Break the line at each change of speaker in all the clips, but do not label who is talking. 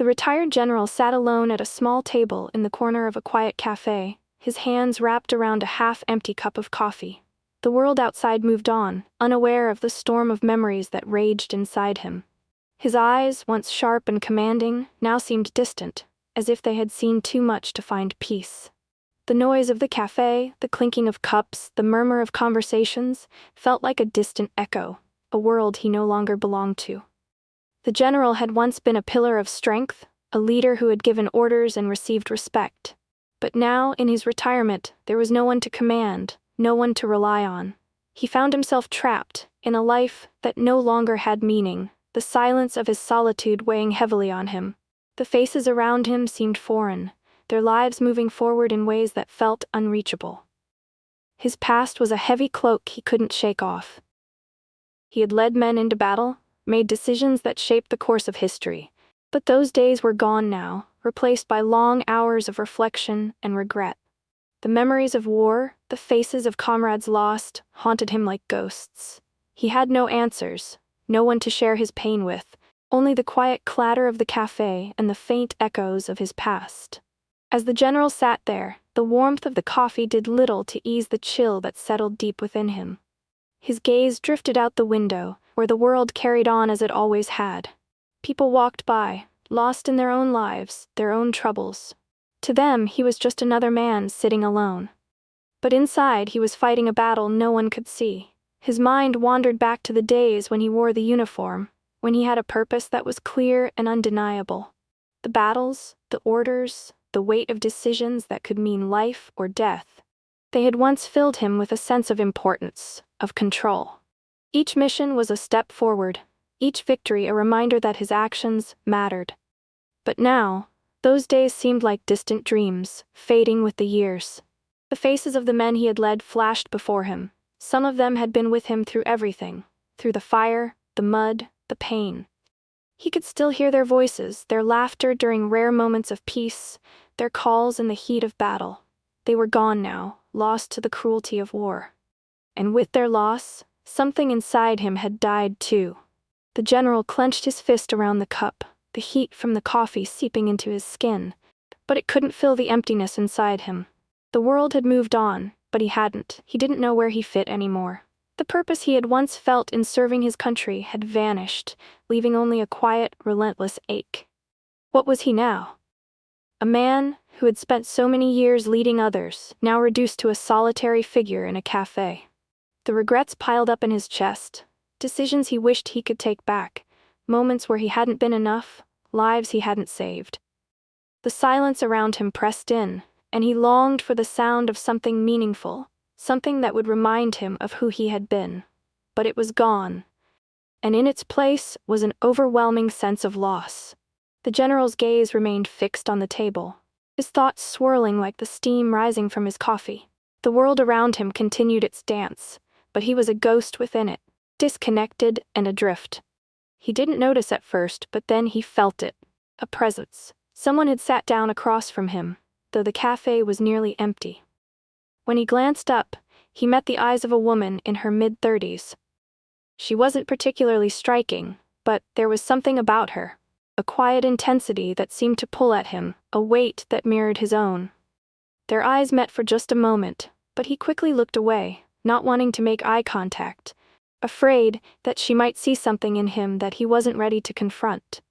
The retired general sat alone at a small table in the corner of a quiet cafe, his hands wrapped around a half-empty cup of coffee. The world outside moved on, unaware of the storm of memories that raged inside him. His eyes, once sharp and commanding, now seemed distant, as if they had seen too much to find peace. The noise of the cafe, the clinking of cups, the murmur of conversations, felt like a distant echo, a world he no longer belonged to. The general had once been a pillar of strength, a leader who had given orders and received respect. But now, in his retirement, there was no one to command, no one to rely on. He found himself trapped in a life that no longer had meaning, the silence of his solitude weighing heavily on him. The faces around him seemed foreign, their lives moving forward in ways that felt unreachable. His past was a heavy cloak he couldn't shake off. He had led men into battle, made decisions that shaped the course of history. But those days were gone now, replaced by long hours of reflection and regret. The memories of war, the faces of comrades lost, haunted him like ghosts. He had no answers, no one to share his pain with, only the quiet clatter of the cafe and the faint echoes of his past. As the general sat there, the warmth of the coffee did little to ease the chill that settled deep within him. His gaze drifted out the window, where the world carried on as it always had. People walked by, lost in their own lives, their own troubles. To them, he was just another man sitting alone. But inside, he was fighting a battle no one could see. His mind wandered back to the days when he wore the uniform, when he had a purpose that was clear and undeniable. The battles, the orders, the weight of decisions that could mean life or death. They had once filled him with a sense of importance, of control. Each mission was a step forward, each victory a reminder that his actions mattered. But now, those days seemed like distant dreams, fading with the years. The faces of the men he had led flashed before him. Some of them had been with him through everything, through the fire, the mud, the pain. He could still hear their voices, their laughter during rare moments of peace, their calls in the heat of battle. They were gone now, lost to the cruelty of war. And with their loss, something inside him had died too. The general clenched his fist around the cup, the heat from the coffee seeping into his skin, but it couldn't fill the emptiness inside him. The world had moved on, but he hadn't. He didn't know where he fit anymore. The purpose he had once felt in serving his country had vanished, leaving only a quiet, relentless ache. What was he now? A man who had spent so many years leading others, now reduced to a solitary figure in a cafe. The regrets piled up in his chest, decisions he wished he could take back, moments where he hadn't been enough, lives he hadn't saved. The silence around him pressed in, and he longed for the sound of something meaningful, something that would remind him of who he had been. But it was gone, and in its place was an overwhelming sense of loss. The general's gaze remained fixed on the table, his thoughts swirling like the steam rising from his coffee. The world around him continued its dance, but he was a ghost within it, disconnected and adrift. He didn't notice at first, but then he felt it. A presence. Someone had sat down across from him, though the cafe was nearly empty. When he glanced up, he met the eyes of a woman in her mid-30s. She wasn't particularly striking, but there was something about her, a quiet intensity that seemed to pull at him, a weight that mirrored his own. Their eyes met for just a moment, but he quickly looked away, not wanting to make eye contact, afraid that she might see something in him that he wasn't ready to confront.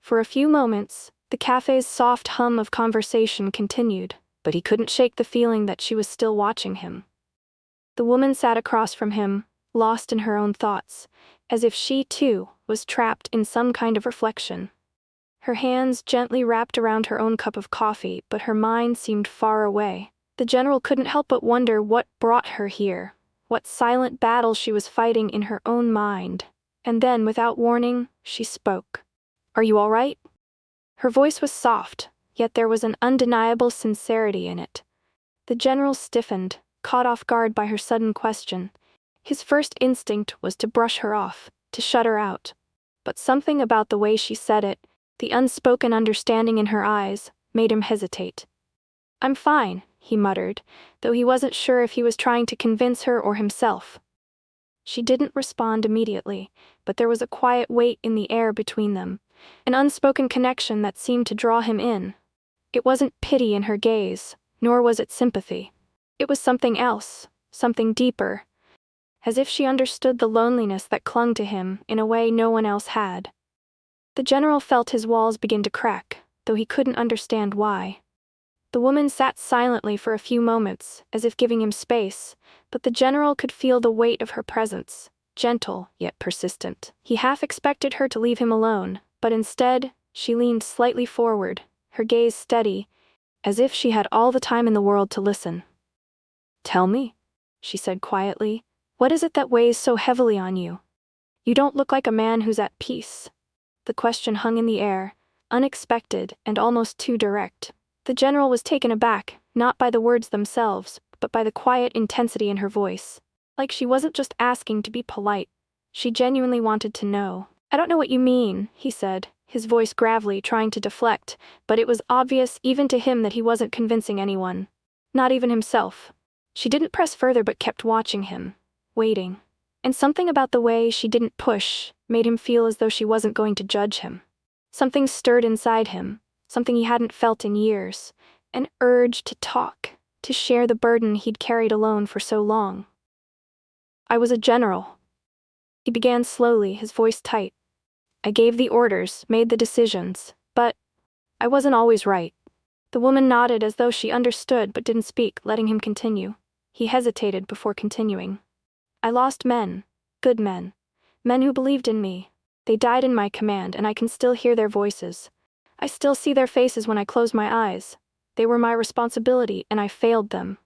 For a few moments, the cafe's soft hum of conversation continued, but he couldn't shake the feeling that she was still watching him. The woman sat across from him, lost in her own thoughts, as if she, too, was trapped in some kind of reflection. Her hands gently wrapped around her own cup of coffee, but her mind seemed far away. The general couldn't help but wonder what brought her here, what silent battle she was fighting in her own mind. And then, without warning, she spoke. "Are you all right?" Her voice was soft, yet there was an undeniable sincerity in it. The general stiffened, caught off guard by her sudden question. His first instinct was to brush her off, to shut her out. But something about the way she said it, the unspoken understanding in her eyes, made him hesitate. "I'm fine," he muttered, though he wasn't sure if he was trying to convince her or himself. She didn't respond immediately, but there was a quiet weight in the air between them, an unspoken connection that seemed to draw him in. It wasn't pity in her gaze, nor was it sympathy. It was something else, something deeper, as if she understood the loneliness that clung to him in a way no one else had. The general felt his walls begin to crack, though he couldn't understand why. The woman sat silently for a few moments, as if giving him space, but the general could feel the weight of her presence, gentle yet persistent. He half expected her to leave him alone, but instead, she leaned slightly forward, her gaze steady, as if she had all the time in the world to listen. "Tell me," she said quietly, "what is it that weighs so heavily on you? You don't look like a man who's at peace." The question hung in the air, unexpected and almost too direct. The general was taken aback, not by the words themselves, but by the quiet intensity in her voice. Like she wasn't just asking to be polite. She genuinely wanted to know. "I don't know what you mean," he said, his voice gravely trying to deflect, but it was obvious even to him that he wasn't convincing anyone. Not even himself. She didn't press further but kept watching him, waiting. And something about the way she didn't push made him feel as though she wasn't going to judge him. Something stirred inside him, something he hadn't felt in years, an urge to talk, to share the burden he'd carried alone for so long. "I was a general," he began slowly, his voice tight. "I gave the orders, made the decisions, but I wasn't always right." The woman nodded as though she understood but didn't speak, letting him continue. He hesitated before continuing. "I lost men, good men, men who believed in me. They died in my command, and I can still hear their voices. I still see their faces when I close my eyes. They were my responsibility, and I failed them."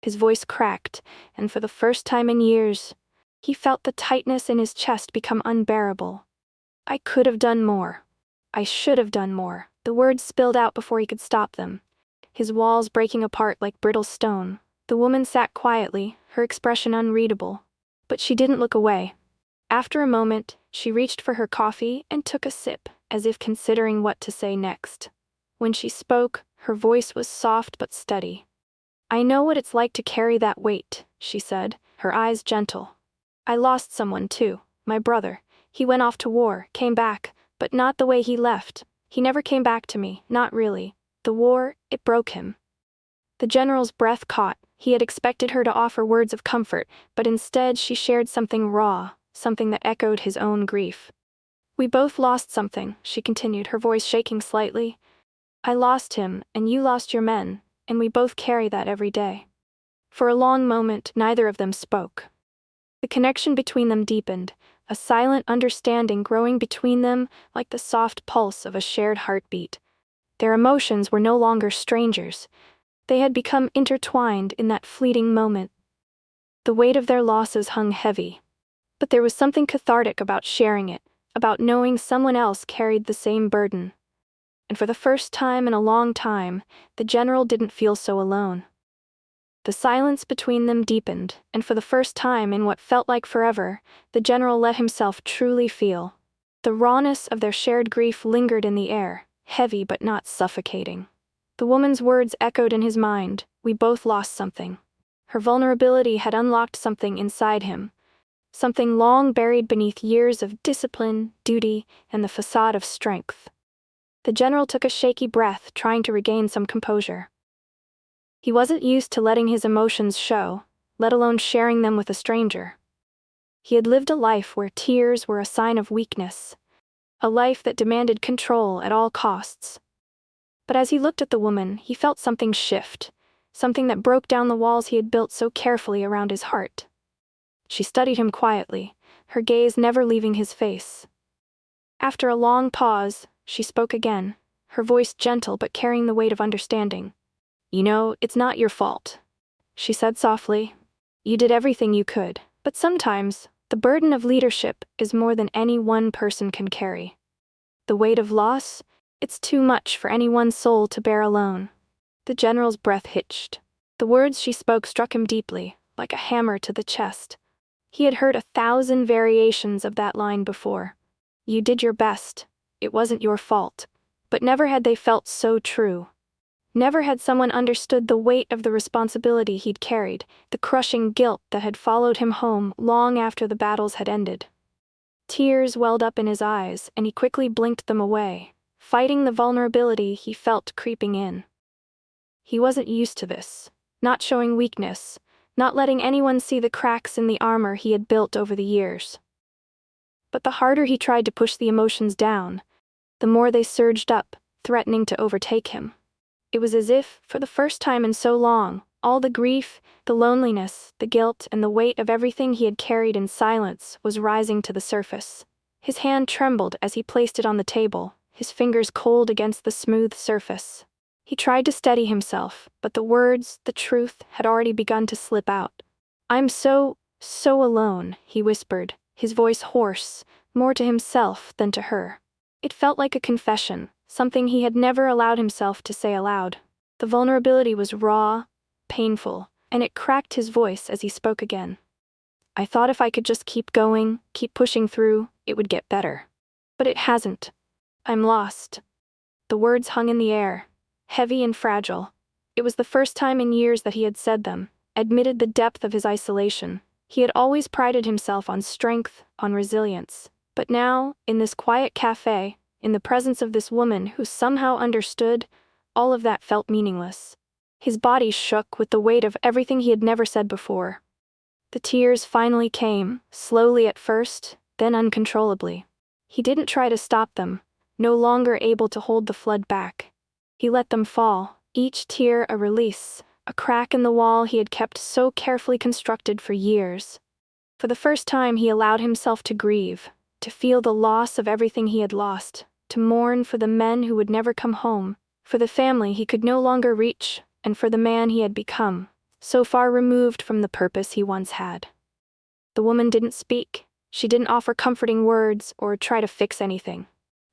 His voice cracked, and for the first time in years, he felt the tightness in his chest become unbearable. "I could have done more. I should have done more." The words spilled out before he could stop them, his walls breaking apart like brittle stone. The woman sat quietly, her expression unreadable. But she didn't look away. After a moment, she reached for her coffee and took a sip, as if considering what to say next. When she spoke, her voice was soft but steady. "I know what it's like to carry that weight," she said, her eyes gentle. "I lost someone too, my brother. He went off to war, came back, but not the way he left. He never came back to me, not really. The war, it broke him." The general's breath caught. He had expected her to offer words of comfort, but instead she shared something raw, something that echoed his own grief. "We both lost something," she continued, her voice shaking slightly. "I lost him, and you lost your men, and we both carry that every day." For a long moment, neither of them spoke. The connection between them deepened, a silent understanding growing between them like the soft pulse of a shared heartbeat. Their emotions were no longer strangers. They had become intertwined in that fleeting moment. The weight of their losses hung heavy. But there was something cathartic about sharing it, about knowing someone else carried the same burden. And for the first time in a long time, the general didn't feel so alone. The silence between them deepened, and for the first time in what felt like forever, the general let himself truly feel. The rawness of their shared grief lingered in the air, heavy but not suffocating. The woman's words echoed in his mind, "We both lost something." Her vulnerability had unlocked something inside him, something long buried beneath years of discipline, duty, and the facade of strength. The general took a shaky breath, trying to regain some composure. He wasn't used to letting his emotions show, let alone sharing them with a stranger. He had lived a life where tears were a sign of weakness, a life that demanded control at all costs. But as he looked at the woman, he felt something shift, something that broke down the walls he had built so carefully around his heart. She studied him quietly, her gaze never leaving his face. After a long pause, she spoke again, her voice gentle but carrying the weight of understanding. "You know, it's not your fault," she said softly. "You did everything you could, but sometimes, the burden of leadership is more than any one person can carry. The weight of loss, it's too much for any one soul to bear alone." The general's breath hitched. The words she spoke struck him deeply, like a hammer to the chest. He had heard 1,000 variations of that line before. You did your best. It wasn't your fault. But never had they felt so true. Never had someone understood the weight of the responsibility he'd carried, the crushing guilt that had followed him home long after the battles had ended. Tears welled up in his eyes, and he quickly blinked them away, fighting the vulnerability he felt creeping in. He wasn't used to this, not showing weakness, not letting anyone see the cracks in the armor he had built over the years. But the harder he tried to push the emotions down, the more they surged up, threatening to overtake him. It was as if, for the first time in so long, all the grief, the loneliness, the guilt, and the weight of everything he had carried in silence was rising to the surface. His hand trembled as he placed it on the table, his fingers cold against the smooth surface. He tried to steady himself, but the words, the truth, had already begun to slip out. "I'm so alone," he whispered, his voice hoarse, more to himself than to her. It felt like a confession, something he had never allowed himself to say aloud. The vulnerability was raw, painful, and it cracked his voice as he spoke again. "I thought if I could just keep going, keep pushing through, it would get better. But it hasn't. I'm lost." The words hung in the air, heavy and fragile. It was the first time in years that he had said them, admitted the depth of his isolation. He had always prided himself on strength, on resilience. But now, in this quiet cafe, in the presence of this woman who somehow understood, all of that felt meaningless. His body shook with the weight of everything he had never said before. The tears finally came, slowly at first, then uncontrollably. He didn't try to stop them, no longer able to hold the flood back. He let them fall, each tear a release, a crack in the wall he had kept so carefully constructed for years. For the first time he allowed himself to grieve, to feel the loss of everything he had lost, to mourn for the men who would never come home, for the family he could no longer reach, and for the man he had become, so far removed from the purpose he once had. The woman didn't speak. She didn't offer comforting words or try to fix anything.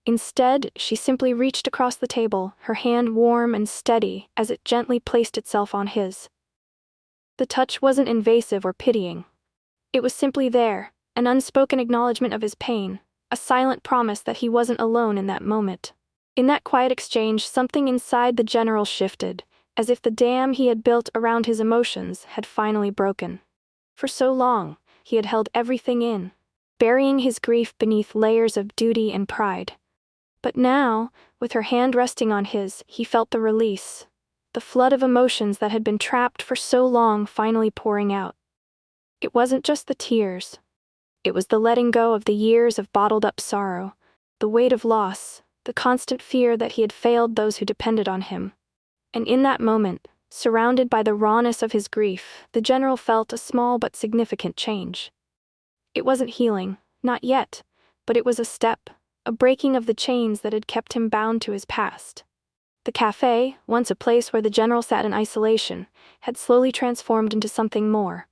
Instead, she simply reached across the table, her hand warm and steady as it gently placed itself on his. The touch wasn't invasive or pitying. It was simply there, an unspoken acknowledgement of his pain, a silent promise that he wasn't alone in that moment. In that quiet exchange, something inside the general shifted, as if the dam he had built around his emotions had finally broken. For so long, he had held everything in, burying his grief beneath layers of duty and pride. But now, with her hand resting on his, he felt the release, the flood of emotions that had been trapped for so long finally pouring out. It wasn't just the tears. It was the letting go of the years of bottled-up sorrow, the weight of loss, the constant fear that he had failed those who depended on him. And in that moment, surrounded by the rawness of his grief, the general felt a small but significant change. It wasn't healing, not yet, but it was a step, a breaking of the chains that had kept him bound to his past. The cafe, once a place where the general sat in isolation, had slowly transformed into something more.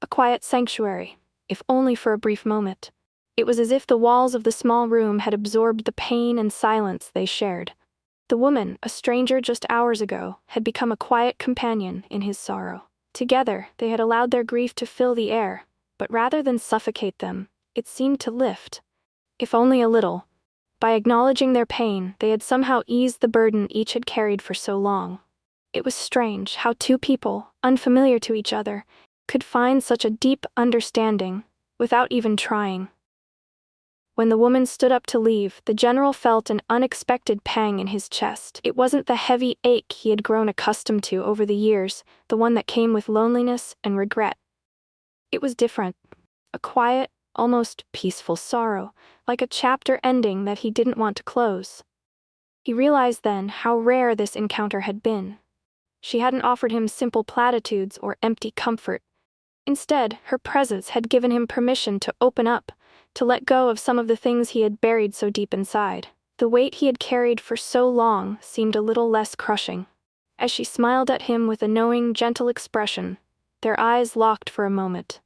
A quiet sanctuary, if only for a brief moment. It was as if the walls of the small room had absorbed the pain and silence they shared. The woman, a stranger just hours ago, had become a quiet companion in his sorrow. Together, they had allowed their grief to fill the air, but rather than suffocate them, it seemed to lift. If only a little. By acknowledging their pain, they had somehow eased the burden each had carried for so long. It was strange how two people, unfamiliar to each other, could find such a deep understanding, without even trying. When the woman stood up to leave, the general felt an unexpected pang in his chest. It wasn't the heavy ache he had grown accustomed to over the years, the one that came with loneliness and regret. It was different. A quiet, almost peaceful sorrow, like a chapter ending that he didn't want to close. He realized then how rare this encounter had been. She hadn't offered him simple platitudes or empty comfort. Instead, her presence had given him permission to open up, to let go of some of the things he had buried so deep inside. The weight he had carried for so long seemed a little less crushing. As she smiled at him with a knowing, gentle expression, their eyes locked for a moment.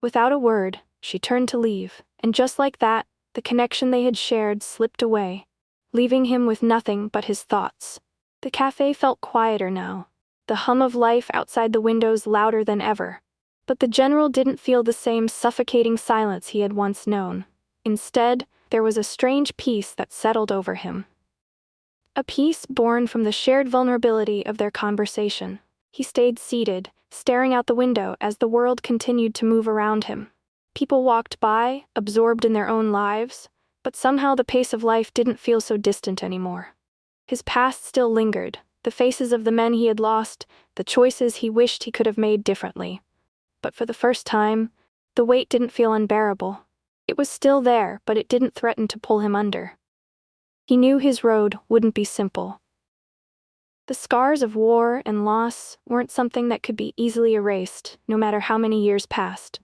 Without a word, she turned to leave, and just like that, the connection they had shared slipped away, leaving him with nothing but his thoughts. The cafe felt quieter now, the hum of life outside the windows louder than ever. But the general didn't feel the same suffocating silence he had once known. Instead, there was a strange peace that settled over him. A peace born from the shared vulnerability of their conversation. He stayed seated, staring out the window as the world continued to move around him. People walked by, absorbed in their own lives, but somehow the pace of life didn't feel so distant anymore. His past still lingered, the faces of the men he had lost, the choices he wished he could have made differently. But for the first time, the weight didn't feel unbearable. It was still there, but it didn't threaten to pull him under. He knew his road wouldn't be simple. The scars of war and loss weren't something that could be easily erased, no matter how many years passed.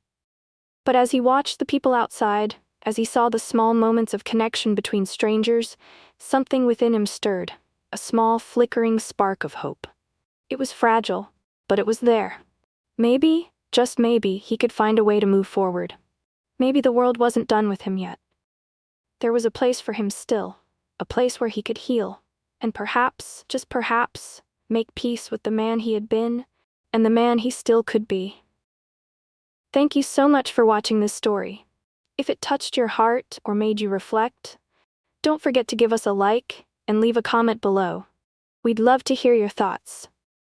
But as he watched the people outside, as he saw the small moments of connection between strangers, something within him stirred, a small flickering spark of hope. It was fragile, but it was there. Maybe, just maybe, he could find a way to move forward. Maybe the world wasn't done with him yet. There was a place for him still, a place where he could heal, and perhaps, just perhaps, make peace with the man he had been, and the man he still could be. Thank you so much for watching this story. If it touched your heart or made you reflect, don't forget to give us a like and leave a comment below. We'd love to hear your thoughts.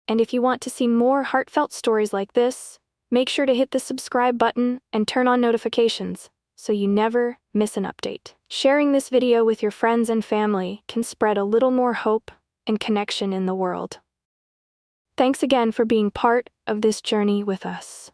And if you want to see more heartfelt stories like this, make sure to hit the subscribe button and turn on notifications so you never miss an update. Sharing this video with your friends and family can spread a little more hope and connection in the world. Thanks again for being part of this journey with us.